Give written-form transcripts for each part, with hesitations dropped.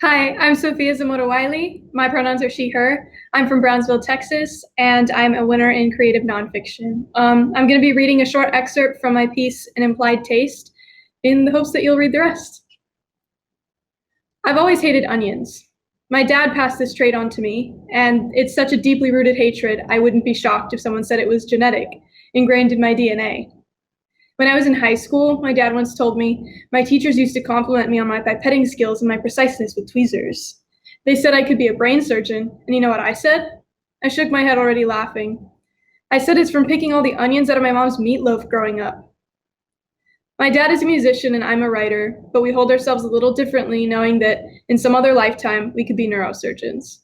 Hi, I'm Sofia Zamora-Wiley. My pronouns are she, her. I'm from Brownsville, Texas, and I'm a winner in creative nonfiction. I'm going to be reading a short excerpt from my piece, An Implied Taste, in the hopes that you'll read the rest. I've always hated onions. My dad passed this trait on to me, and it's such a deeply rooted hatred, I wouldn't be shocked if someone said it was genetic, ingrained in my DNA. When I was in high school, my dad once told me my teachers used to compliment me on my pipetting skills and my preciseness with tweezers. They said I could be a brain surgeon, and you know what I said? I shook my head, already laughing. I said it's from picking all the onions out of my mom's meatloaf growing up. My dad is a musician and I'm a writer, but we hold ourselves a little differently, knowing that in some other lifetime we could be neurosurgeons.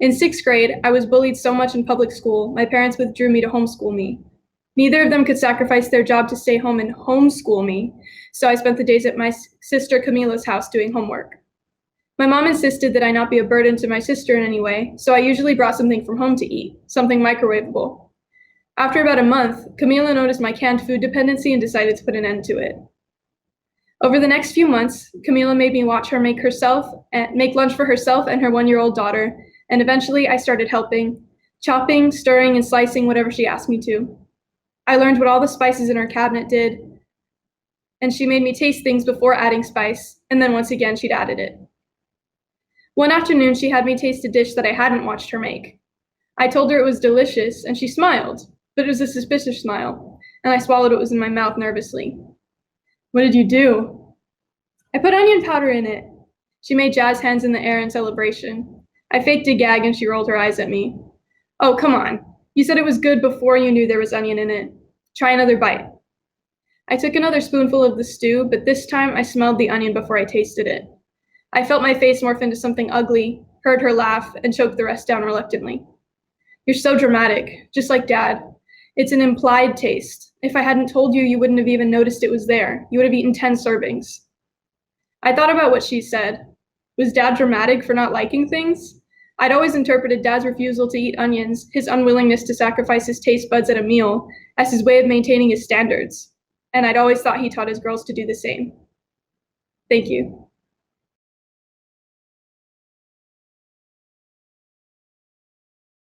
In sixth grade, I was bullied so much in public school, my parents withdrew me to homeschool me. Neither of them could sacrifice their job to stay home and homeschool me, so I spent the days at my sister Camila's house doing homework. My mom insisted that I not be a burden to my sister in any way, so I usually brought something from home to eat, something microwavable. After about a month, Camila noticed my canned food dependency and decided to put an end to it. Over the next few months, Camila made me watch her make lunch for herself and her 1-year-old daughter, and eventually I started helping, chopping, stirring, and slicing whatever she asked me to. I learned what all the spices in her cabinet did, and she made me taste things before adding spice, and then once again she'd added it. One afternoon, she had me taste a dish that I hadn't watched her make. I told her it was delicious, and she smiled, but it was a suspicious smile, and I swallowed what was in my mouth nervously. "What did you do?" "I put onion powder in it." She made jazz hands in the air in celebration. I faked a gag, and she rolled her eyes at me. "Oh, come on. You said it was good before you knew there was onion in it. Try another bite." I took another spoonful of the stew, but this time I smelled the onion before I tasted it. I felt my face morph into something ugly, heard her laugh, and choked the rest down reluctantly. "You're so dramatic, just like Dad. It's an implied taste. If I hadn't told you, you wouldn't have even noticed it was there. You would have eaten 10 servings. I thought about what she said. Was Dad dramatic for not liking things? I'd always interpreted Dad's refusal to eat onions, his unwillingness to sacrifice his taste buds at a meal, as his way of maintaining his standards. And I'd always thought he taught his girls to do the same. Thank you.